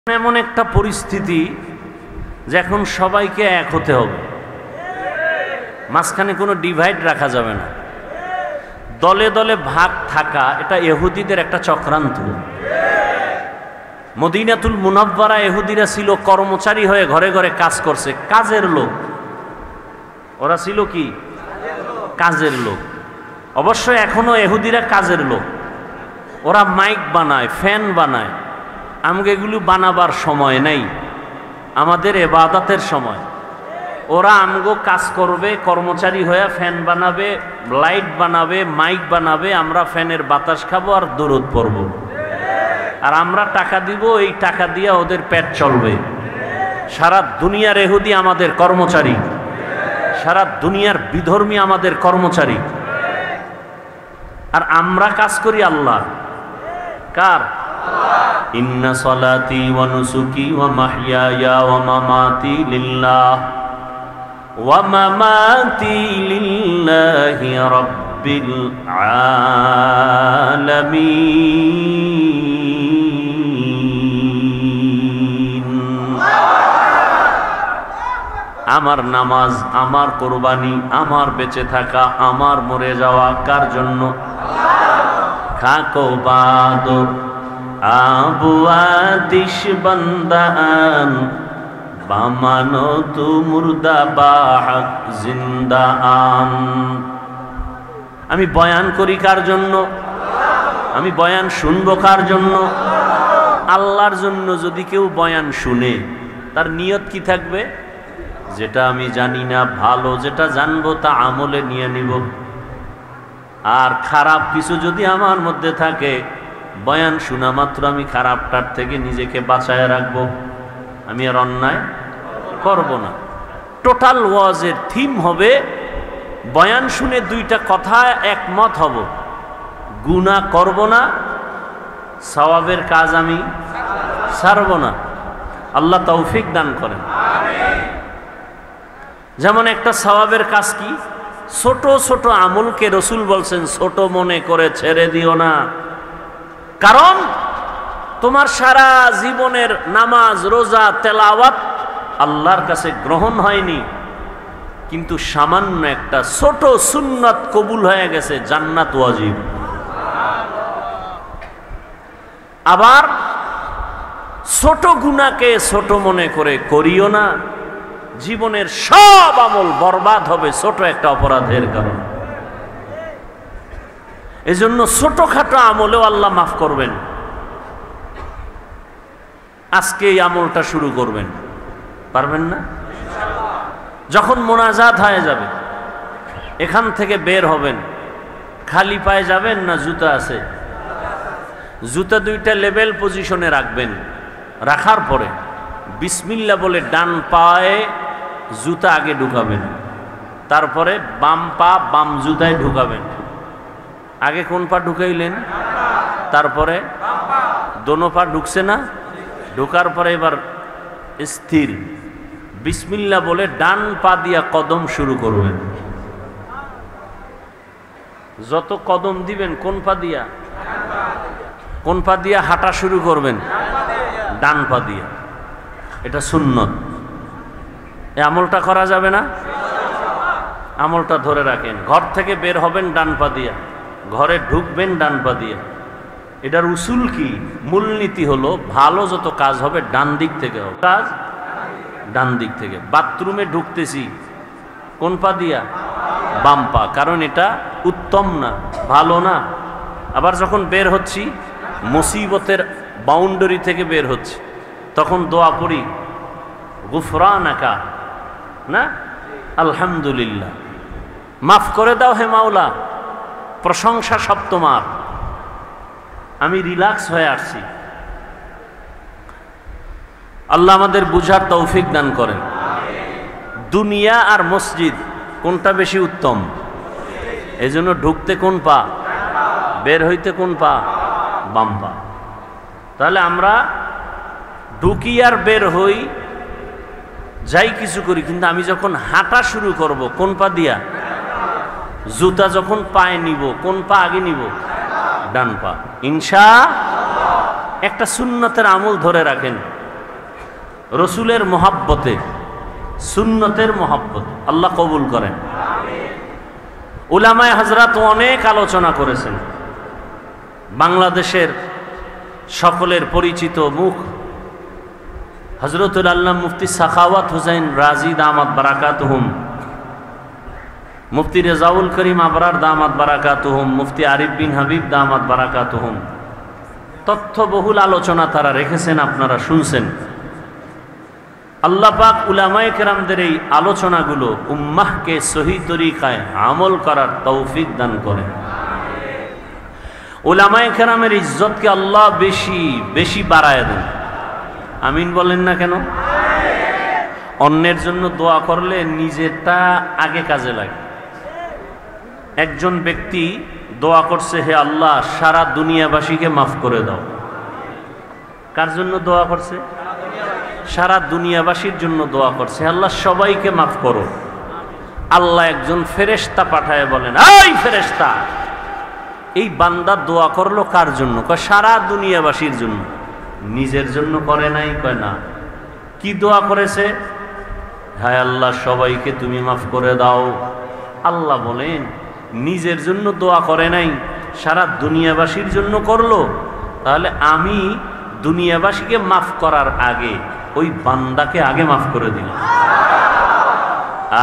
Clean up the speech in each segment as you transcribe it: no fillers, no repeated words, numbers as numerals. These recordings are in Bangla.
এমন একটা পরিস্থিতি যে এখন সবাইকে এক হতে হবে, মাঝখানে কোনো ডিভাইড রাখা যাবে না। দলে দলে ভাগ থাকা এটা ইহুদিদের একটা চক্রান্ত। মদিনাতুল মুনাব্বারা ইহুদিরা ছিল কর্মচারী হয়ে ঘরে ঘরে কাজ করছে, কাজের লোক। ওরা ছিল কি? কাজের লোক। অবশ্য এখনো ইহুদিরা কাজের লোক। ওরা মাইক বানায়, ফ্যান বানায়। আমাকে এগুলো বানাবার সময় নেই, আমাদের ইবাদতের সময়। ওরা আমগো কাজ করবে, কর্মচারী হয়ে ফ্যান বানাবে, লাইট বানাবে, মাইক বানাবে, আমরা ফ্যানের বাতাস খাবো আর দরুদ পড়ব, আর আমরা টাকা দিব, এই টাকা দিয়ে ওদের পেট চলবে। সারা দুনিয়ার ইহুদি আমাদের কর্মচারী, সারা দুনিয়ার বিধর্মী আমাদের কর্মচারী, আর আমরা কাজ করি আল্লাহ। কার? ইন্না সলাতি ওয়া নুসুকি ওয়া মাহইয়ায়া ওয়া মামাতি লিল্লাহ ওয়া মামাতি লিল্লাহি রাব্বিল আলামিন। আমার নামাজ, আমার কুরবানি, আমার বেঁচে থাকা, আমার মরে যাওয়া কার জন্য? খাকো বাদো আবু আতিশ বান্দান বামানো তু মুর্দা বাহক জিন্দা আন। আমি বয়ান করি কার জন্য? আমি বয়ান শুনবো কার জন্য? আল্লাহর জন্য। যদি কেউ বয়ান শুনে, তার নিয়ত কি থাকবে? যেটা আমি জানি না ভালো, যেটা জানবো তা আমলে নিয়ে নিব। আর খারাপ কিছু যদি আমার মধ্যে থাকে, বয়ান শোনা মাত্র আমি খারাপটার থেকে নিজেকে বাঁচায় রাখবো। আমি আর অন্যায় করব না। টোটাল ওয়াজের থিম হবে, বয়ান শুনে দুইটা কথা একমত হব, গুনাহ করব না, সওয়াবের কাজ আমি ছাড়ব না। আল্লাহ তৌফিক দান করেন। যেমন একটা সওয়াবের কাজ কি? ছোট ছোট আমলকে রসুল বলছেন ছোট মনে করে ছেড়ে দিও না। কারণ তোমার সারা জীবনের নামাজ, রোজা, তেলাওয়াত আল্লাহর কাছে গ্রহণ হয়নি, কিন্তু সামান্য একটা ছোট সুন্নাত কবুল হয়ে গেছে, জান্নাত ওয়াজিব। আবার ছোট গুনাহকে ছোট মনে করে করিও না। জীবনের সব আমল বরবাদ হবে ছোট একটা অপরাধের কারণে। এজন্য ছোটখাটো আমলেও আল্লাহ মাফ করবেন। আজকে এই আমলটা শুরু করবেন, পারবেন না? যখন মোনাজাত হয়ে যাবে, এখান থেকে বের হবেন, খালি পায়ে যাবেন না জুতা আছে? জুতা দুইটা লেভেল পজিশনে রাখবেন। রাখার পরে বিসমিল্লাহ বলে ডান পায়ে জুতা আগে ঢুকাবেন, তারপরে বাম পা বাম জুতায় ঢুকাবেন। আগে কোন পা ঢুকাইলেন? তারপরে দোনো পা ঢুকছে না? ঢুকার পরে এবার স্থির বিসমিল্লাহ বলে ডান পা দিয়া কদম শুরু করবেন। যত কদম দিবেন কোন পা দিয়া? কোন পা দিয়া হাঁটা শুরু করবেন? ডান পা দিয়া। এটা সুন্নত। এই আমলটা করা যাবে না? আমলটা ধরে রাখেন। ঘর থেকে বের হবেন ডান পা দিয়া, ঘরে ঢুকবেন ডান পা দিয়া। এটার উসুল কি? মূলনীতি হলো ভালো যত কাজ হবে ডান দিক থেকে হবে। কাজ ডান দিক থেকে। বাথরুমে ঢুকতেছি কোন পা দিয়া? বাম পা। কারণ এটা উত্তম না, ভালো না। আবার যখন বের হচ্ছি, মুসিবতের বাউন্ডারি থেকে বের হচ্ছে, তখন দোয়া পড়ি গুফরানাকা, না আলহামদুলিল্লাহ, মাফ করে দাও হে মাওলা, প্রশংসা সব তোমার, আমি রিল্যাক্স হয়ে আসছি। আল্লাহ আমাদের বুঝার তৌফিক দান করেন। দুনিয়া আর মসজিদ কোনটা বেশি উত্তম? এই জন্য ঢুকতে কোন পা, বের হইতে কোন পা? বাম পা। তাহলে আমরা ঢুকি আর বের হই, যাই কিছু করি, কিন্তু আমি যখন হাঁটা শুরু করব কোন পা দিয়া? জুতা যখন পায়ে নিব কোন পা আগে নিব? ডান পা। ইনশাআল্লাহ একটা সুন্নতের আমল ধরে রাখেন, রসুলের মহাব্বতে, সুন্নতের মহাব্বতে আল্লাহ কবুল করেন। উলামায়ে হযরত অনেক আলোচনা করেছেন। বাংলাদেশের সকলের পরিচিত মুখ হযরতুল আল্লামা মুফতি সাখাওয়াত হুসাইন রাজি দামাত বারাকাতুহুম, মুফতি রেজাউল করিম আবরার দামাত বারাকাতুহুম, মুফতি আরিফ বিন হাবিব দামাত বারাকাতুহুম তথ্যবহুল আলোচনা তারা রেখেছেন, আপনারা শুনছেন। আল্লাহ পাক উলামায়ে কেরামদের এই আলোচনাগুলো উম্মাহকে সহি তরিকায় আমল করার তৌফিক দান করেন। উলামায়ে কেরামের ইজ্জতকে আল্লাহ বেশি বেশি বাড়ায় দেন। আমিন বলেন না কেন? অন্যের জন্য দোয়া করলে নিজেরটা আগে কাজে লাগে। একজন ব্যক্তি দোয়া করছে, হে আল্লাহ সারা দুনিয়াবাসীকে মাফ করে দাও। কার জন্য দোয়া করছে? সারা দুনিয়াবাসীর জন্য দোয়া করছে, আল্লাহ সবাইকে মাফ করো। আল্লাহ একজন ফেরেশতা পাঠায় বলেন, এই ফেরেশতা, এই বান্দা দোয়া করলো কার জন্য? কয় সারা দুনিয়াবাসীর জন্য। নিজের জন্য করে নাই? কয় না। কি দোয়া করেছে? হায় আল্লাহ সবাইকে তুমি মাফ করে দাও। আল্লাহ বলেন নিজের জন্য দোয়া করে নাই, সারা দুনিয়াবাসীর জন্য করলো। তাহলে আমি দুনিয়াবাসীকে মাফ করার আগে ওই বান্দাকে আগে মাফ করে দিলাম।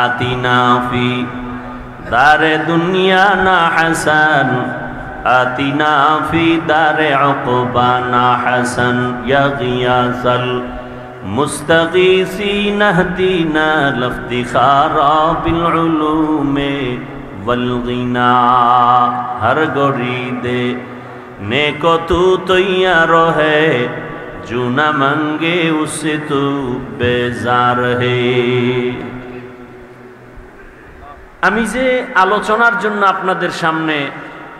আতিনা ফি দারে দুনিয়া না হাসান, আতিনা ফি দারে উকবা না হাসান, ইয়া গিয়াসাল মুস্তাগীসিন ইহদিনা লিফতিখারা বিল উলুমে ওয়াল গিনা। হর গরি দে নেকো তু তৈয়ার হে, जो न मांगे उससे तू बेजार है। আমি যে আলোচনার জন্য আপনাদের সামনে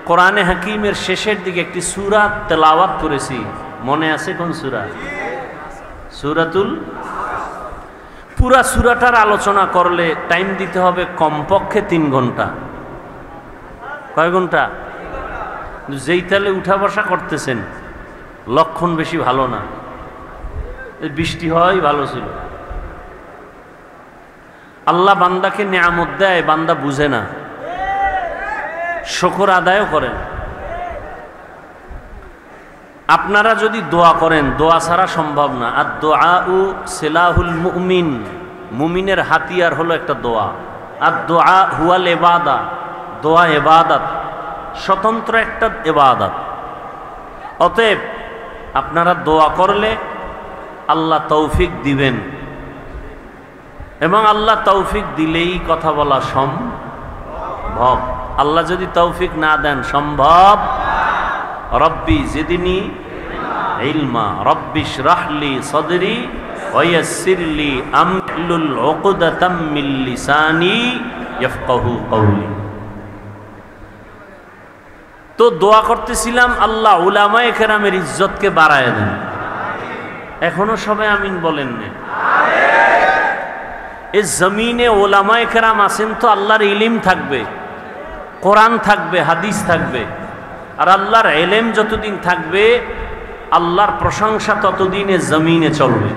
কোরআনে হাকিমের শেষের দিকে একটি সূরা তেলাওয়াত করেছি, মনে আছে কোন সূরা? সূরাতুল। পুরা সূরাটার আলোচনা করলে টাইম দিতে হবে কমপক্ষে 3 ঘন্টা। কয় ঘন্টা? যেই তালে উঠা বসা করতেছেন লক্ষণ বেশি ভালো না। বৃষ্টি হয় ভালো ছিল। আল্লাহ বান্দাকে নিয়ামত দেয়, বান্দা বুঝে না, শুকর আদায়ও করেন। আপনারা যদি দোয়া করেন, দোয়া ছাড়া সম্ভব না। আর দুআউ সিলাহুল মুমিন, মুমিনের হাতিয়ার হলো একটা দোয়া। আর দোয়া হুয়াল ইবাদা, দোয়া ইবাদত, স্বতন্ত্র একটা ইবাদত। অতএব আপনারা দোয়া করলে আল্লাহ তৌফিক দিবেন, এবং আল্লাহ তৌফিক দিলেই কথা বলা সম্ভব। আল্লাহ যদি তৌফিক না দেন সম্ভব। রব্বি জিদনি ইলমা, রব্বি ইশরাহ লি সাদরি ওয়া ইয়াসসির লি আমলুল উকদাতাম মিন লিসানি ইয়াফকাহু কওলি। তো দোয়া করতেছিলাম আল্লাহ উলামায়ে কেরামের ইজ্জতকে বাড়ায় দেন। এখনো সবাই আমিন বলেন না? এই জমিনে উলামায়ে কেরাম আছেন তো আল্লাহর ইলম থাকবে, কোরআন থাকবে, হাদিস থাকবে। আর আল্লাহর ইলম যতদিন থাকবে আল্লাহর প্রশংসা ততদিন এ জমিনে চলবে।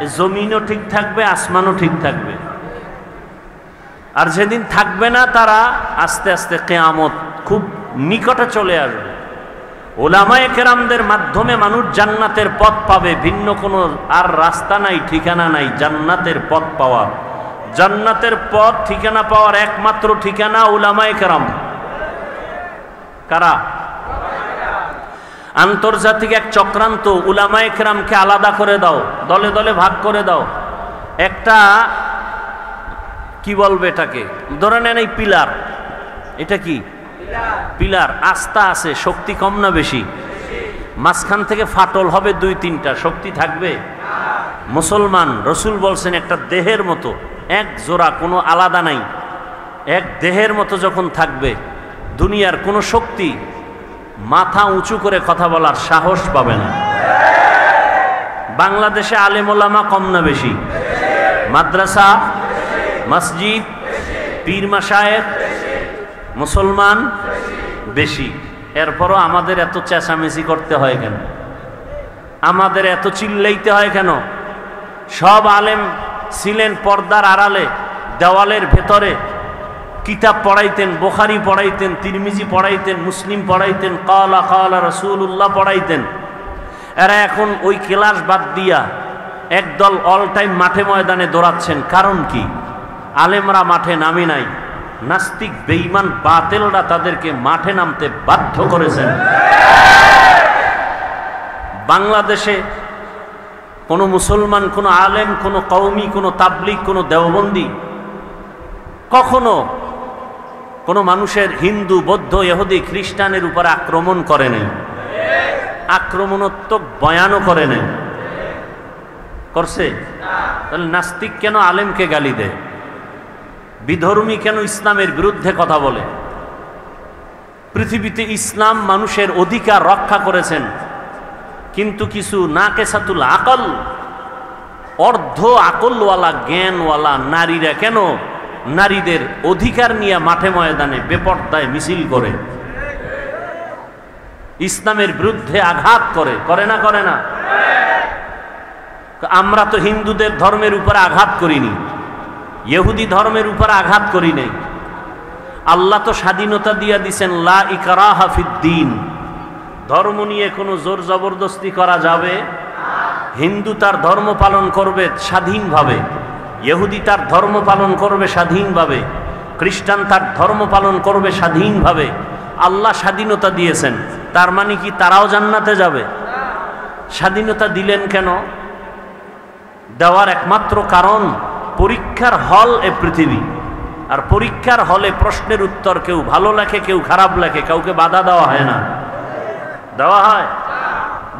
এই জমিনও ঠিক থাকবে, আসমানও ঠিক থাকবে। আর যেদিন থাকবে না তারা আস্তে আস্তে কিয়ামত খুব নিকটে চলে আসবে। উলামায়ে কেরামদের মাধ্যমে মানুষ জান্নাতের পথ পাবে, ভিন্ন কোনো আর রাস্তা নাই, ঠিকানা নাই জান্নাতের পথ পাওয়ার। জান্নাতের পথ ঠিকানা পাওয়ার একমাত্র ঠিকানা উলামায়ে কেরাম। কারা? আন্তর্জাতিক এক চক্রান্ত, উলামায়ে কেরামকে আলাদা করে দাও, দলে দলে ভাগ করে দাও। একটা কি বলবে এটাকে, ধরে নেন এই পিলার, এটা কি পিলার, আস্থা আছে, শক্তি কম না বেশি? মাঝখান থেকে ফাটল হবে 2-3টা, শক্তি থাকবে? মুসলমান রসুল বলছেন একটা দেহের মতো, এক জোড়া, কোনো আলাদা নাই, এক দেহের মতো যখন থাকবে দুনিয়ার কোনো শক্তি মাথা উঁচু করে কথা বলার সাহস পাবে না। বাংলাদেশে আলেম ওলামা কম না বেশি? মাদ্রাসা, মসজিদ, পীর মাশায়েখ, মুসলমান বেশি। এরপরও আমাদের এত চেঁচামেচি করতে হয় কেন? আমাদের এত চিল্লাইতে হয় কেন? সব আলেম ছিলেন পর্দার আড়ালে, দেওয়ালের ভেতরে কিতাব পড়াইতেন, বুখারী পড়াইতেন, তিরমিজি পড়াইতেন, মুসলিম পড়াইতেন, কালা কালা রাসূলুল্লাহ পড়াইতেন। এরা এখন ওই ক্লাস বাদ দিয়া একদল অল টাইম মাঠে ময়দানে দৌড়াচ্ছেন। কারণ কি? আলেমরা মাঠে নামে নাই, নাস্তিক বেঈমান বাতিলরা তাদেরকে মাঠে নামতে বাধ্য করেছেন। বাংলাদেশে কোনো মুসলমান, কোনো আলেম, কোনো কওমি, কোনো তাবলিগ, কোনো দেওবন্দি কখনো কোনো মানুষের হিন্দু, বৌদ্ধ, ইহুদি, খ্রিস্টানের উপর আক্রমণ করে নাই, আক্রমণাত্মক বয়ানও করে নাই। করছে? তাহলে নাস্তিক কেন আলেমকে গালি দেয়? বিধর্মী কেন ইসলামের বিরুদ্ধে কথা বলে? পৃথিবীতে ইসলাম মানুষের অধিকার রক্ষা করেছেন, কিন্তু কিছু নাকেসাতুল আকল, অর্ধ আকলওয়ালা, জ্ঞানওয়ালা নারীরা কেন নারীদের অধিকার নিয়ে মাঠে ময়দানে বেপর্দায় মিছিল করে, ইসলামের বিরুদ্ধে আঘাত করে? করে না? করে না? আমরা তো হিন্দুদের ধর্মের উপর আঘাত করিনি, ইহুদি ধর্মের উপর আঘাত করি নাই। আল্লাহ তো স্বাধীনতা দিয়া দিছেন, লা ইকরাহা ফিদ্দীন, ধর্ম নিয়ে কোনো জোর জবরদস্তি করা যাবে। হিন্দু তার ধর্ম পালন করবে স্বাধীনভাবে, ইহুদি তার ধর্ম পালন করবে স্বাধীনভাবে, খ্রিস্টান তার ধর্ম পালন করবে স্বাধীনভাবে। আল্লাহ স্বাধীনতা দিয়েছেন, তার মানে কি তারাও জান্নাতে যাবে? স্বাধীনতা দিলেন কেন? দেওয়ার একমাত্র কারণ, পরীক্ষার হল এ পৃথিবী, আর পরীক্ষার হলে প্রশ্নের উত্তর কেউ ভালো লেখে, কেউ খারাপ লেখে, কাউকে বাধা দেওয়া হয় না। দেওয়া হয়?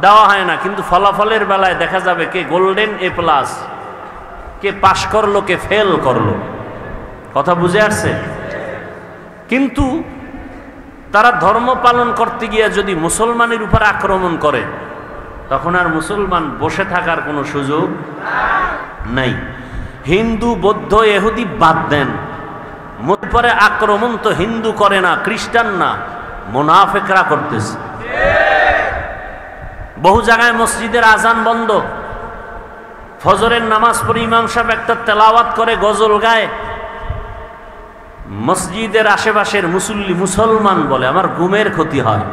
দেওয়া হয় না। কিন্তু ফলাফলের বেলায় দেখা যাবে কে গোল্ডেন A+, কে পাশ করলো, কে ফেল করলো। কথা বুঝে আসছে? কিন্তু তারা ধর্ম পালন করতে গিয়ে যদি মুসলমানের উপর আক্রমণ করে, তখন আর মুসলমান বসে থাকার কোনো সুযোগ নাই। হিন্দু, বৌদ্ধ, ইহুদি বাদ দেন, পরে আক্রমণ তো হিন্দু করে না, খ্রিস্টান না, মুনাফিকরা করতেছে। বহু জায়গায় মসজিদের আজান বন্ধ, ফজরের নামাজ পড়ে ইমাম সাহেব একটা তেলাওয়াত করে, গজল গায়, মসজিদের আশেপাশের মুসল্লি মুসলমান বলে আমার ঘুমের ক্ষতি হয়।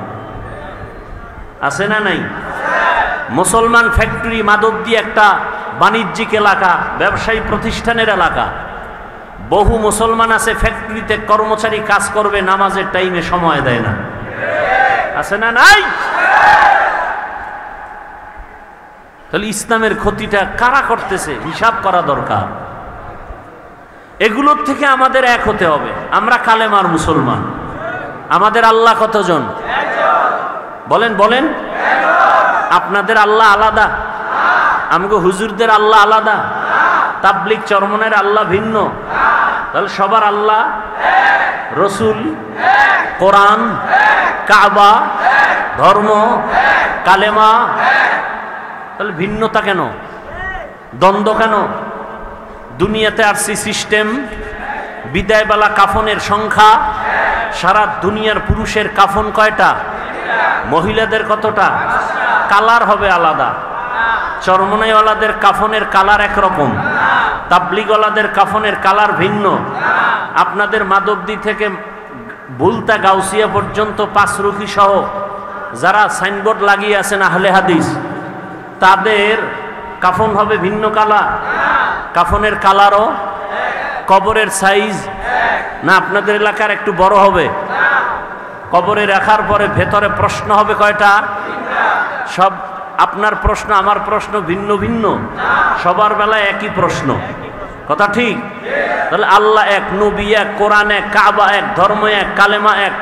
আছে না নাই? মুসলমান ফ্যাক্টরি, মাদকদি একটা বাণিজ্যিক এলাকা, ব্যবসায়ী প্রতিষ্ঠানের এলাকা, বহু মুসলমান আছে ফ্যাক্টরিতে কর্মচারী কাজ করবে, নামাজের টাইমে সময় দেয় না। আছে না নাই? তাহলে ইসলামের ক্ষতিটা কারা করতেছে হিসাব করা দরকার। এগুলোর থেকে আমাদের এক হতে হবে। আমরা কালেমার মুসলমান। আমাদের আল্লাহ কতজন? বলেন বলেন। আপনাদের আল্লাহ আলাদা? আমগো হুজুরদের আল্লাহ আলাদা? তাবলিগ চরমনের আল্লাহ ভিন্ন? তাহলে সবার আল্লাহ, রসুল, কোরআন, কাবা, ধর্ম, কালেমা। তাহলে ভিন্নতা কেন? দ্বন্দ্ব কেন? দুনিয়াতে আসছি সিস্টেম, বিদায়বেলা কাফনের সংখ্যা, সারা দুনিয়ার পুরুষের কাফন কয়টা, মহিলাদের কতটা, কালার হবে আলাদা। চরমনাইওয়ালাদের কাফনের কালার একরকম, তাবলিগওয়ালাদের কাফনের কালার ভিন্ন। আপনাদের মাধবদী থেকে বুলতা গাউসিয়া পর্যন্ত পাঁচরুখি সহ যারা সাইনবোর্ড লাগিয়ে আছেন আহলে হাদিস, তাদের কাফন হবে ভিন্ন কালার। কাফনের কালারও, কবরের সাইজ না আপনাদের এলাকার একটু বড় হবে? কবরে রাখার পরে ভেতরে প্রশ্ন হবে কয়টা? সব আপনার প্রশ্ন আমার প্রশ্ন ভিন্ন ভিন্ন, সবার বেলায় একই প্রশ্ন। কথা ঠিক? তাহলে আল্লাহ এক, নবী এক, কোরআন এক, কাবা এক, ধর্ম এক, কালেমা এক,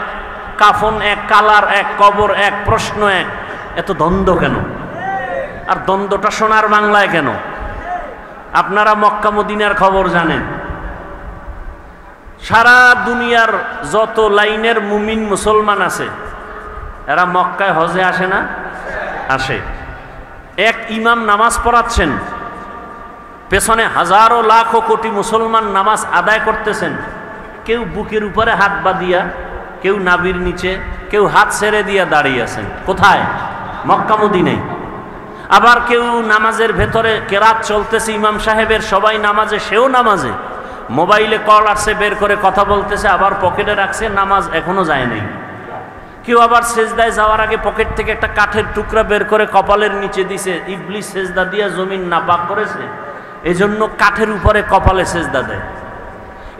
কাফন এক, কালার এক, কবর এক, প্রশ্ন এক। এত দ্বন্দ্ব কেন? আর দ্বন্দ্বটা সোনার বাংলায় কেন? আপনারা মক্কা মদিনার খবর জানেন। সারা দুনিয়ার যত লাইনের মুমিন মুসলমান আছে, এরা মক্কায় হজে আসে না? আসে। এক ইমাম নামাজ পড়াচ্ছেন, পেছনে হাজারো লাখো কোটি মুসলমান নামাজ আদায় করতেছেন। কেউ বুকের উপরে হাত বাঁধিয়া, কেউ নাভির নিচে, কেউ হাত ছেড়ে দিয়া দাঁড়িয়ে আছেন। কোথায়? মক্কা মদিনায়। আবার কেউ নামাজের ভেতরে কেরাত চলতেছে, ইমাম সাহেবের, সবাই নামাজে, সেও নামাজে, মোবাইলে কল আসছে, বের করে কথা বলতেছে, আবার পকেটে রাখছে, নামাজ এখনো যায় নাই। কেউ আবার সেজদায় যাওয়ার আগে পকেট থেকে একটা কাঠের টুকরা বের করে কপালের নিচে দিছে, ইবলিস সেজদা দিয়া জমিন নাপাক করেছে, এজন্য কাঠের উপরে কপালে সেজদা দেয়।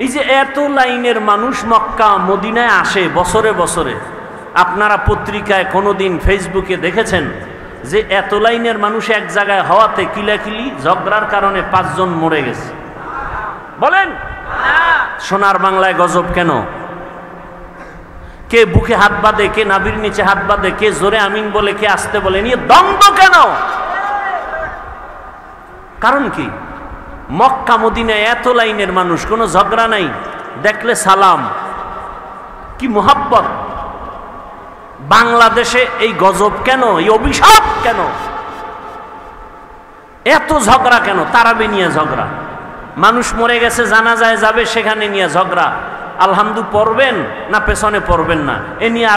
এই যে এত লাইনের মানুষ মক্কা মদিনায় আসে বছরে বছরে, আপনারা পত্রিকায় কোনোদিন ফেসবুকে দেখেছেন যে এত লাইনের মানুষ এক জায়গায় হওয়াতে কিলাকিলি ঝগড়ার কারণে 5 জন মরে গেছে? বলেন সোনার বাংলায় গজব কেন? কে বুকে হাত বাঁধে, কে নাভির নিচে হাত বাঁধে, কে জোরে আমিন বলে, কে আসতে বলে, নিয়ে দ্বন্দ্ব কেন? কারণ কি? মক্কা মদিনায় এত লাইনের মানুষ, কোনো ঝগড়া নাই, দেখলে সালাম, কি মোহাব্বত। বাংলাদেশে এই গজব কেন, এই অভিশাপ কেন, এত ঝগড়া কেন? তারাবি নিয়ে ঝগড়া, মানুষ মরে গেছে জানাজায় যাবে, সেখানে নিয়ে ঝগড়া, আলহামদু পড়বেন না পেছনে পড়বেন না, এ নিয়ে